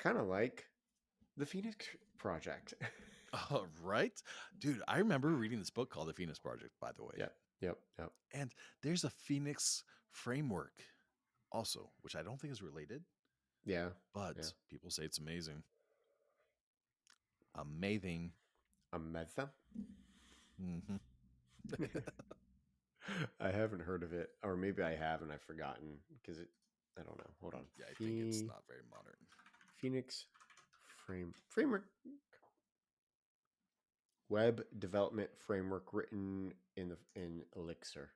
kind of like the Phoenix Project. Right? Dude, I remember reading this book called The Phoenix Project, by the way. Yep, yep, yep. And there's a Phoenix framework also, which I don't think is related, Yeah, yeah. but people say it's amazing. Amazing. A Metha? Hmm. I haven't heard of it, or maybe I have and I've forgotten because I don't know. Hold on. Yeah, I think it's not very modern. Phoenix framework web development framework written in Elixir.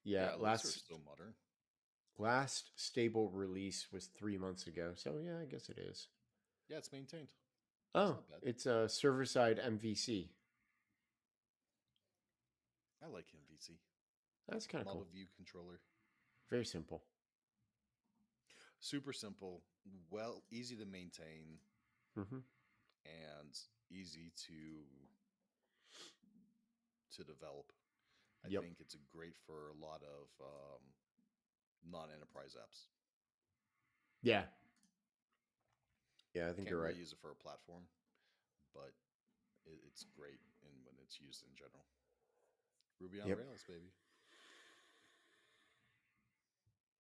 Yeah, Yeah, Elixir is still modern. last stable release was 3 months ago. So yeah, I guess it is. Yeah, it's maintained. It's Oh, not bad. it's a server side MVC. I like MVC. That's kind of Model cool. View Controller. Very simple. Super simple, well, easy to maintain, Hmm. and easy to develop. I Yep. think it's great for a lot of non-enterprise apps. Yeah. Yeah, I think Can't you're right. really use it for a platform, but it's great in when it's used in general. Ruby on Yep. Rails, baby.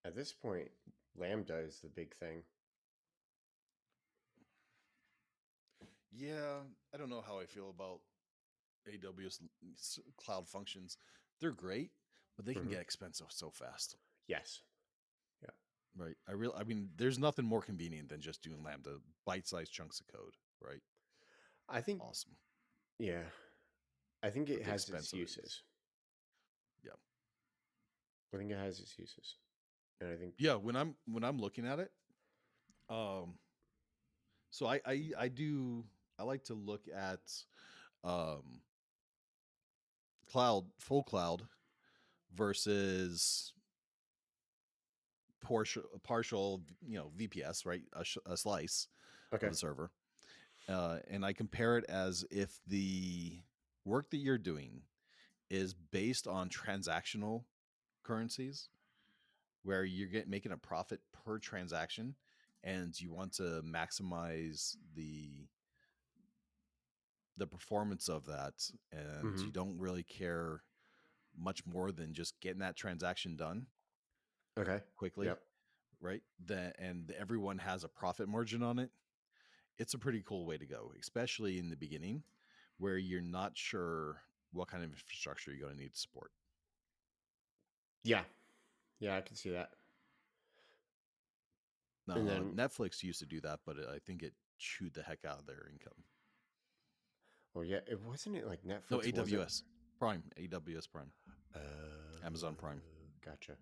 At this point, Lambda is the big thing. Yeah, I don't know how I feel about AWS cloud functions. They're great, but they can Hmm. get expensive so fast. Yes. Yeah. Right. I mean, there's nothing more convenient than just doing Lambda, bite-sized chunks of code, right? I think, Awesome. yeah, I think it But the has its expense of it is, uses. yeah. I think it has its uses. And I think, Yeah, when I'm looking at it, um, so I like to look at um full cloud versus partial, VPS, right? A slice okay. of the server. And I compare it as if the work that you're doing is based on transactional currencies where you're making a profit per transaction and you want to maximize the performance of that, and Hmm. you don't really care much more than just getting that transaction done Okay. quickly, Yep. right? And everyone has a profit margin on it. It's a pretty cool way to go, especially in the beginning where you're not sure what kind of infrastructure you're going to need to support. Yeah. Yeah, I can see that. And then, Netflix used to do that, but I think it chewed the heck out of their income. well, yeah, it wasn't it like No, Netflix wasn't. AWS Prime, AWS Prime, Amazon Prime. Gotcha.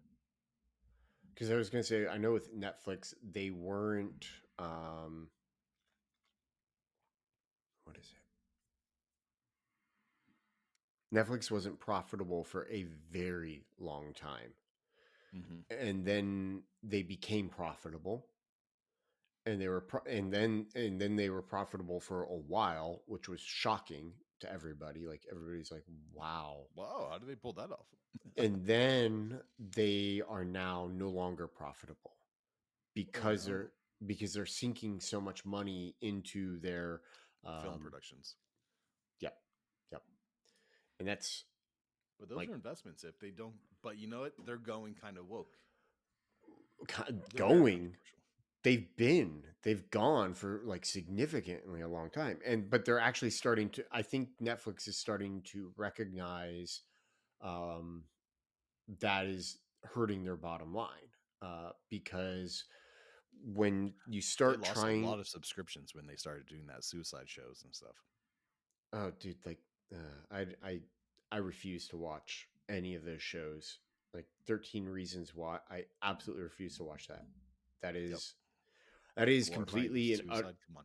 Because I was going to say, I know with Netflix, they weren't, what is it? Netflix wasn't profitable for a very long time. Mm-hmm. And then they became profitable. And they were, and then they were profitable for a while, which was shocking to everybody. Like everybody's like, wow. Wow, how did they pull that off? And then they are now no longer profitable Oh because no, they're sinking so much money into their film um productions. yep, yep. And that's But those like are investments if they don't. But you know what? They're going kind of woke. They're very going. controversial. They've gone for like significantly a long time, and but they're actually starting to, I think Netflix is starting to recognize um that is hurting their bottom line, because when you They start lost a trying, lot of subscriptions when they started doing that suicide shows and stuff. oh dude, like I refuse to watch any of those shows. Like 13 Reasons Why, I absolutely refuse to watch that. That Yep, is that is glorifying completely suicide. Come on.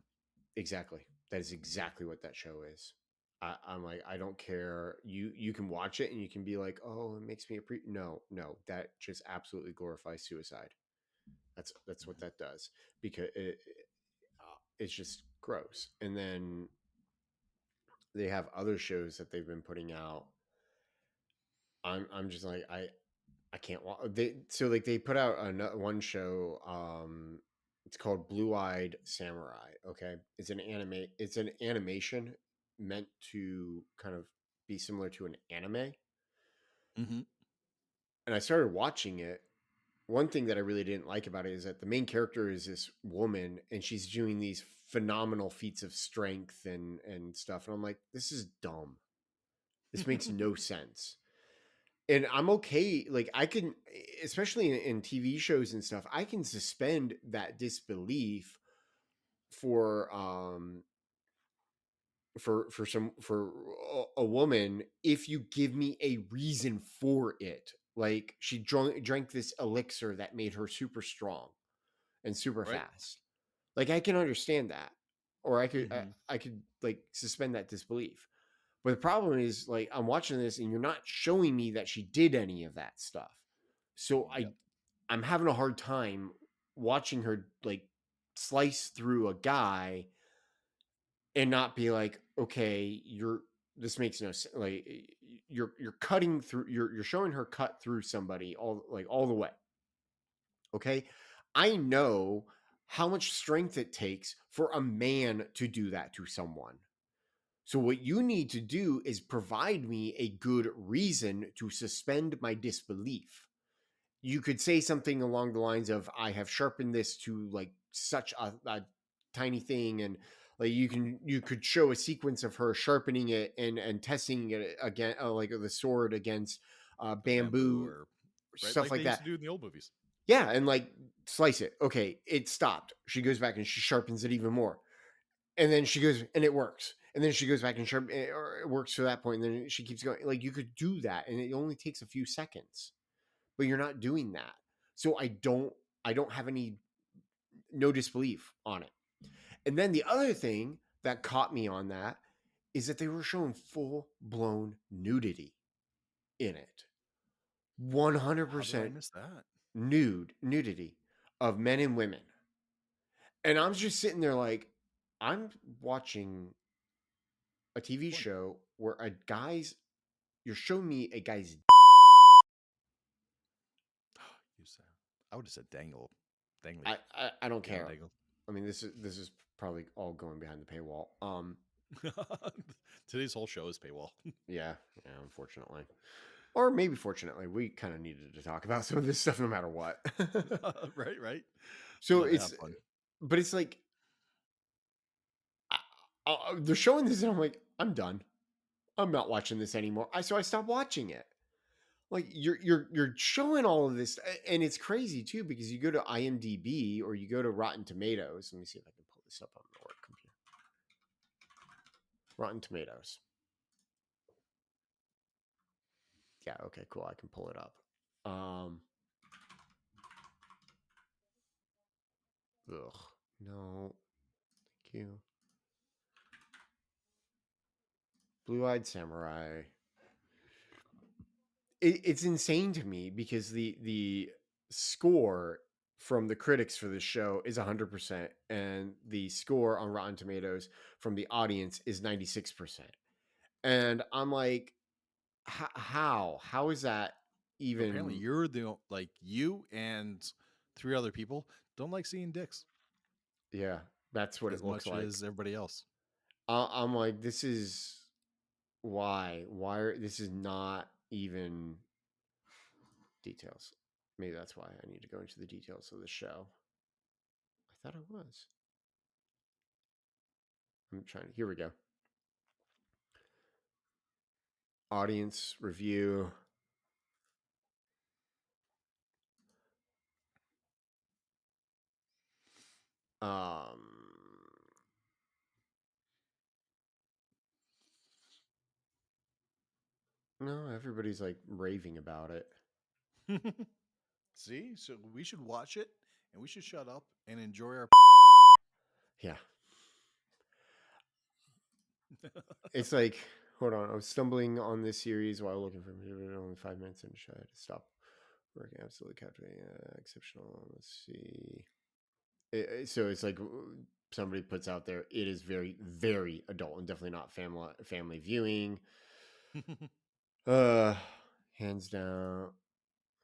exactly. That is exactly what that show is. I'm like, I don't care. You can watch it and you can be like, oh, it makes me no, no, that just absolutely glorifies suicide. That's what Mhm. that does, because it's just gross. And then they have other shows that they've been putting out. I'm just like, I can't they so like they put out one show, it's called Blue Eyed Samurai. Okay, it's an animation meant to kind of be similar to an anime. Hmm. And I started watching it. One thing that I really didn't like about it is that the main character is this woman and she's doing these phenomenal feats of strength and stuff, and I'm like, this is dumb. This makes no sense. And I'm okay. Like I can, especially in TV shows and stuff, I can suspend that disbelief for for a woman if you give me a reason for it. Like she drank this elixir that made her super strong and super Right. fast. Like I can understand that, or Hmm. I could like suspend that disbelief. But the problem is, like, I'm watching this and you're not showing me that she did any of that stuff. So Yep. I'm having a hard time watching her like slice through a guy and not be like, okay, this makes no sense. Like you're cutting through you're showing her cut through somebody all the way. Okay? I know how much strength it takes for a man to do that to someone. So, what you need to do is provide me a good reason to suspend my disbelief. You could say something along the lines of, I have sharpened this to like such a tiny thing. And like you could show a sequence of her sharpening it and testing it again, like the sword against Bamboo bamboo, or right, stuff like like they used that. to do in the old movies. Yeah. And like slice it. Okay. It stopped. She goes back and she sharpens it even more, and then she goes and it works, and then she goes back and or it works to that point, and then she keeps going. Like you could do that and it only takes a few seconds, but you're not doing that. So I don't have any no disbelief on it. And then the other thing that caught me on that is that they were showing full blown nudity in it. How did I 100% miss that? nudity of men and women. And I'm just sitting there like, I'm watching a TV Porn. show where a guy's you're showing me a guy's. You said I would have said dangle, dangly, I don't dangle, care. dangle. I mean, this is probably all going behind the paywall. Today's whole show is paywall. Yeah, yeah, unfortunately, or maybe fortunately, we kind of needed to talk about some of this stuff no matter what. Right, right. So Love to have fun. but it's like they're showing this, and I'm like, I'm done. I'm not watching this anymore. So I stopped watching it. Like you're showing all of this, and it's crazy too because you go to IMDb or you go to Rotten Tomatoes. Let me see if I can pull this up on the work computer. Rotten Tomatoes. Yeah, okay, cool. I can pull it up. Um, ugh, no, thank you. Blue Eyed Samurai. It's insane to me because the score from the critics for this show is 100%, and the score on Rotten Tomatoes from the audience is 96%. And I'm like, how is that Apparently, even? you're the like you and three other people don't like seeing dicks Yeah, that's what it as looks much like. as everybody else. I'm like, this is this is not even details. Maybe that's why I need to go into the details of the show. I thought I was. I'm trying to. Here we go. Audience review. Um, no, everybody's like raving about it. See, so we should watch it and we should shut up and enjoy our. Yeah, it's like, hold on. I was stumbling on this series while looking for only 5 minutes and I had to stop working. Absolutely captivating, exceptional. Let's see. So it's like somebody puts out there. It is very, very adult and definitely not family viewing. Uh, hands down.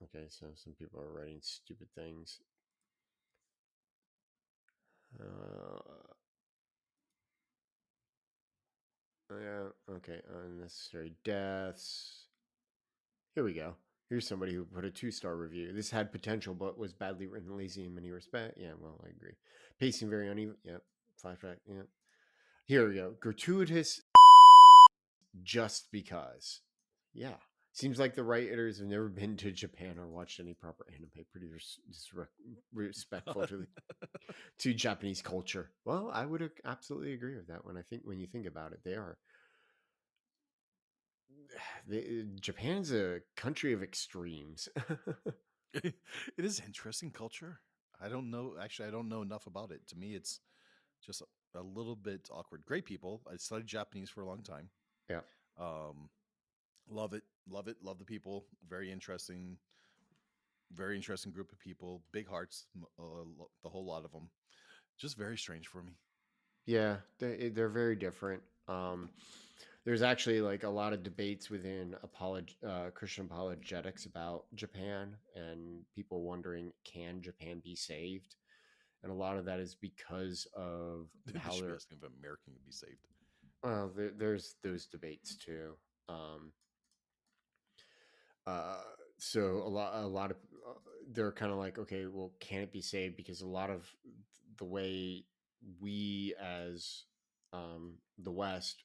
Okay, so some people are writing stupid things. Uh, yeah, okay. Unnecessary deaths. Here we go. Here's somebody who put a 2-star review. This had potential, but was badly written, and lazy in many respects. Yeah, well, I agree. Pacing very uneven. Yep. Flashback. Yeah. Here we go. Gratuitous just because. Yeah. Seems like the writers have never been to Japan or watched any proper anime. Pretty disrespectful to the to Japanese culture. Well, I would absolutely agree with that. When you think about it, they are. Japan's a country of extremes. It is interesting culture. I don't know. Actually, I don't know enough about it. To me, it's just a little bit awkward. Great people. I studied Japanese for a long time. Yeah. Um, love it. Love it. Love the people. Very interesting group of people. Big hearts. The whole lot of them. Just very strange for me. Yeah, they're very different. There's actually like a lot of debates within Christian apologetics about Japan and people wondering, can Japan be saved? And a lot of that is because of They how should be they're. asking if American can be saved. Well, there's those debates too. Um, uh, so a lot of they're kind of like, okay, well, can it be saved? Because a lot of the way we as the West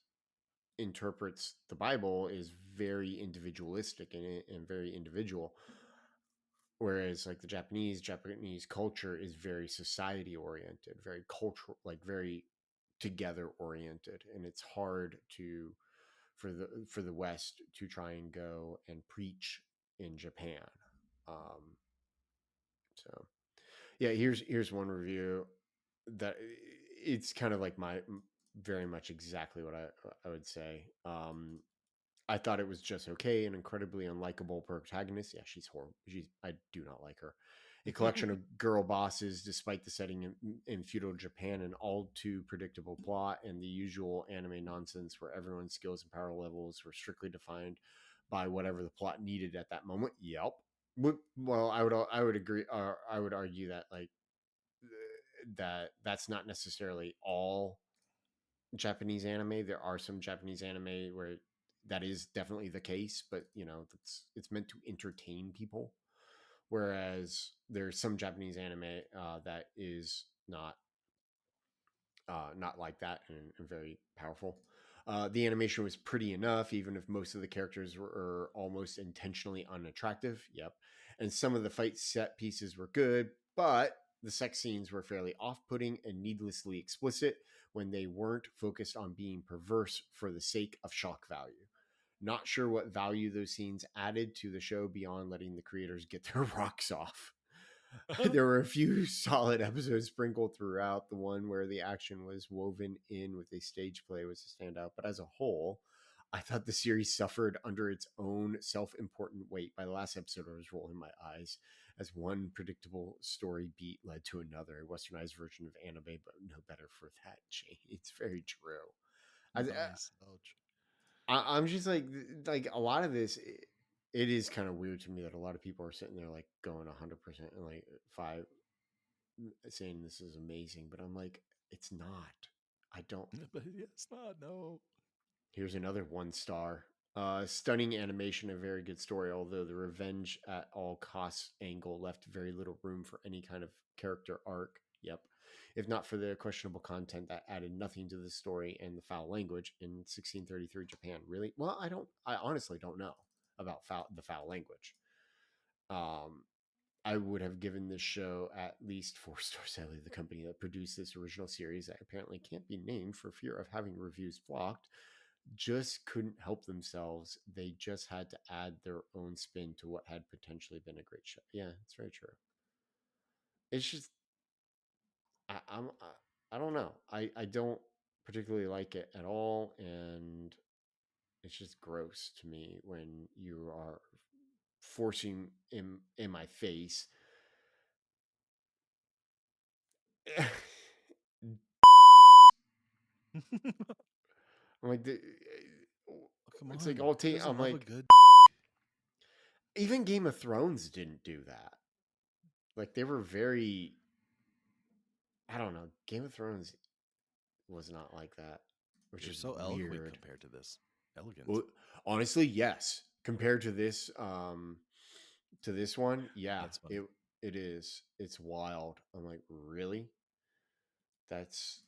interprets the Bible is very individualistic and very individual. Whereas like the Japanese culture is very society oriented, very cultural, like very together oriented, and it's hard to for the West to try and go and preach in Japan. Um, so yeah, here's one review that it's kind of like my very much exactly what I would say. I thought it was just okay. An incredibly unlikable protagonist. Yeah, she's horrible. I do not like her. A collection of girl bosses, despite the setting in feudal Japan, an all too predictable plot, and the usual anime nonsense where everyone's skills and power levels were strictly defined by whatever the plot needed at that moment. Yep. Well, I would agree. I would argue that like that's not necessarily all Japanese anime. There are some Japanese anime where that is definitely the case, but it's meant to entertain people. Whereas there's some Japanese anime that is not like that and very powerful. The animation was pretty enough, even if most of the characters were almost intentionally unattractive. Yep. And some of the fight set pieces were good, but the sex scenes were fairly off putting and needlessly explicit when they weren't focused on being perverse for the sake of shock value. Not sure what value those scenes added to the show beyond letting the creators get their rocks off. There were a few solid episodes sprinkled throughout. The one where the action was woven in with a stage play was a standout. But as a whole, I thought the series suffered under its own self important weight. By the last episode, I was rolling my eyes as one predictable story beat led to another. A westernized version of anime, but no better for that, Jane. It's very true. Nice. Ouch. I'm just like a lot of this. It is kind of weird to me that a lot of people are sitting there like going 100% and like five saying this is amazing, but I'm like, it's not. I don't. But it's not. No. Here's another 1 star. Stunning animation, a very good story, although the revenge at all costs angle left very little room for any kind of character arc. Yep. If not for the questionable content that added nothing to the story and the foul language in 1633 Japan. Really? Well, I honestly don't know about the foul language. Um, I would have given this show at least 4 stars. Sadly, the company that produced this original series, that apparently can't be named for fear of having reviews blocked, just couldn't help themselves. They just had to add their own spin to what had potentially been a great show. Yeah, it's very true. It's just I don't know. I don't particularly like it at all, and it's just gross to me when you are forcing in my face. I'm like, Come it's like on. all Who take. doesn't I'm love a like, good? Even Game of Thrones didn't do that. Like they were very, I don't know. Game of Thrones was not like that, which They're is so eloquent weird. compared to this. Elegant. Well, honestly, yes. Compared to this one, yeah, That's funny. it is. It's wild. I'm like, really? That's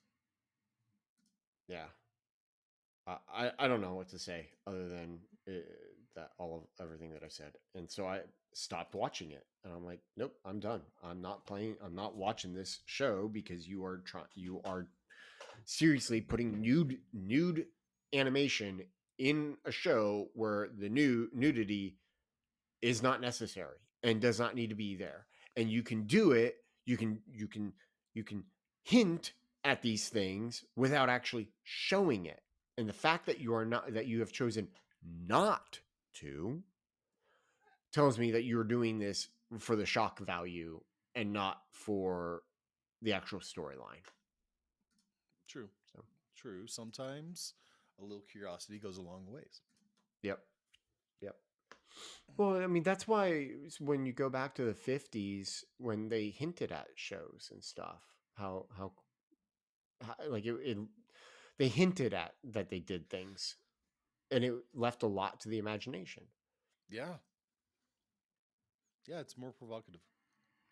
yeah. I don't know what to say other than that all of everything that I said, and so I stopped watching it, and I'm like, nope, I'm done. I'm not playing. I'm not watching this show because you are trying. You are seriously putting nude animation in a show where the nudity is not necessary and does not need to be there. And you can do it. You can hint at these things without actually showing it. And the fact that you have chosen not to tells me that you're doing this for the shock value and not for the actual storyline. True. So, True. Sometimes a little curiosity goes a long ways. yep, yep. Well, I mean, that's why when you go back to the 50s, when they hinted at shows and stuff, how like it they hinted at that they did things, and it left a lot to the imagination. Yeah. Yeah, it's more provocative.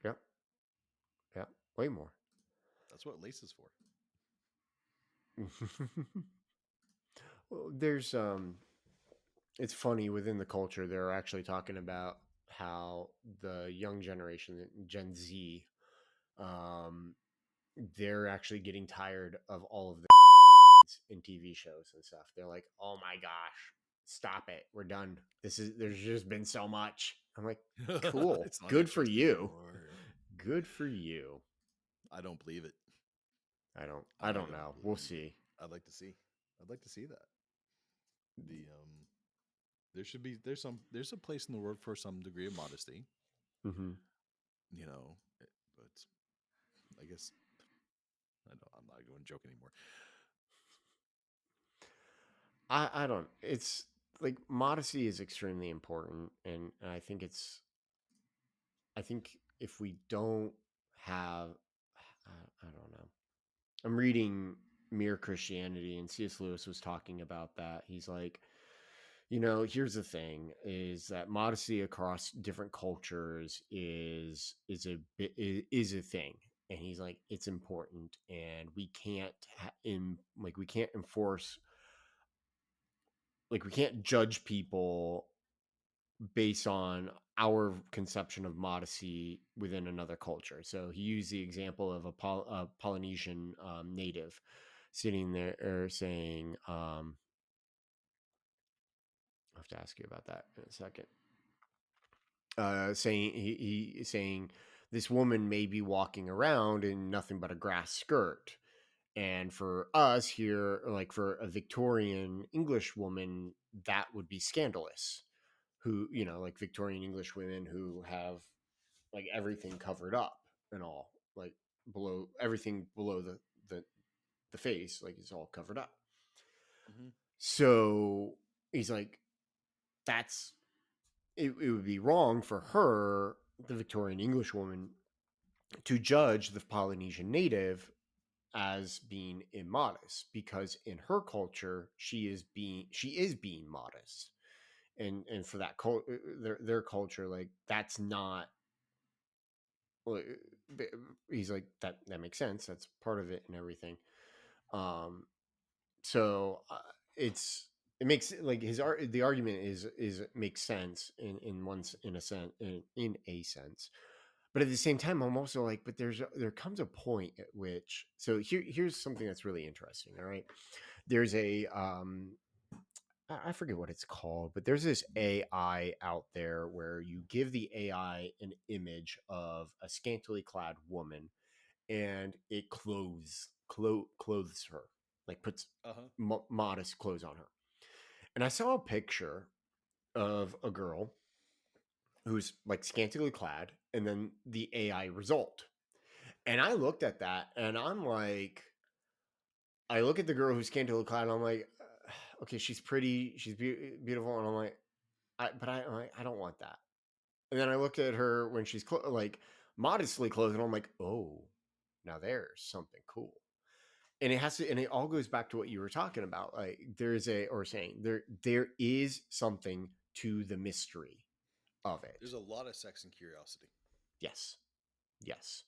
Yep, yep, way more. That's what lace is for. Well, it's funny within the culture. They're actually talking about how the young generation, Gen Z, um, they're actually getting tired of all of the in TV shows and stuff. They're like, "Oh my gosh, stop it. We're done. There's just been so much." I'm like, "Cool. It's not Good for interesting you. anymore. Good for you." I don't believe it. I I don't don't know. We'll believe it. see. I'd like to see. I'd like to see that. The there should be there's a place in the world for some degree of modesty, Hmm. you know, but I guess I'm not going to joke anymore. I don't. It's like modesty is extremely important, and I think I think if we don't have, I don't know. I'm reading Mere Christianity, and C.S. Lewis was talking about that. He's like, here's the thing: is that modesty across different cultures is a thing, and he's like, it's important, and we can't we can't enforce, like we can't judge people based on our conception of modesty within another culture. So he used the example of a Polynesian native sitting there or saying, I have to ask you about that in a second. Saying he saying this woman may be walking around in nothing but a grass skirt. And for us here, like for a Victorian English woman, that would be scandalous. Who, like Victorian English women who have like everything covered up and all, like below everything below the the face, like it's all covered up. Hmm. So he's like, that's it would be wrong for her, the Victorian English woman, to judge the Polynesian native as being immodest because in her culture she is being modest, and for that their culture, like that's not, well, he's like, that makes sense, that's part of it and everything. um so it makes like the argument is makes sense in once in a sense, in a sense. But at the same time, I'm also like, but there comes a point at which, so here's something that's really interesting. All right, there's a I forget what it's called, but there's this AI out there where you give the AI an image of a scantily clad woman, and it clothes her, like puts Uh huh. modest clothes on her. And I saw a picture of a girl who's like scantily clad, and then the AI result. And I looked at that, and I'm like, I look at the girl who's scantily clad, and I'm like, okay, she's pretty, she's beautiful, and I'm like, I'm like, I don't want that. And then I looked at her when she's like modestly clothed, and I'm like, oh, now there's something cool. And it has to, and it all goes back to what you were talking about. Like there's a, or saying there is something to the mystery of it. There's a lot of sex and curiosity. Yes, yes.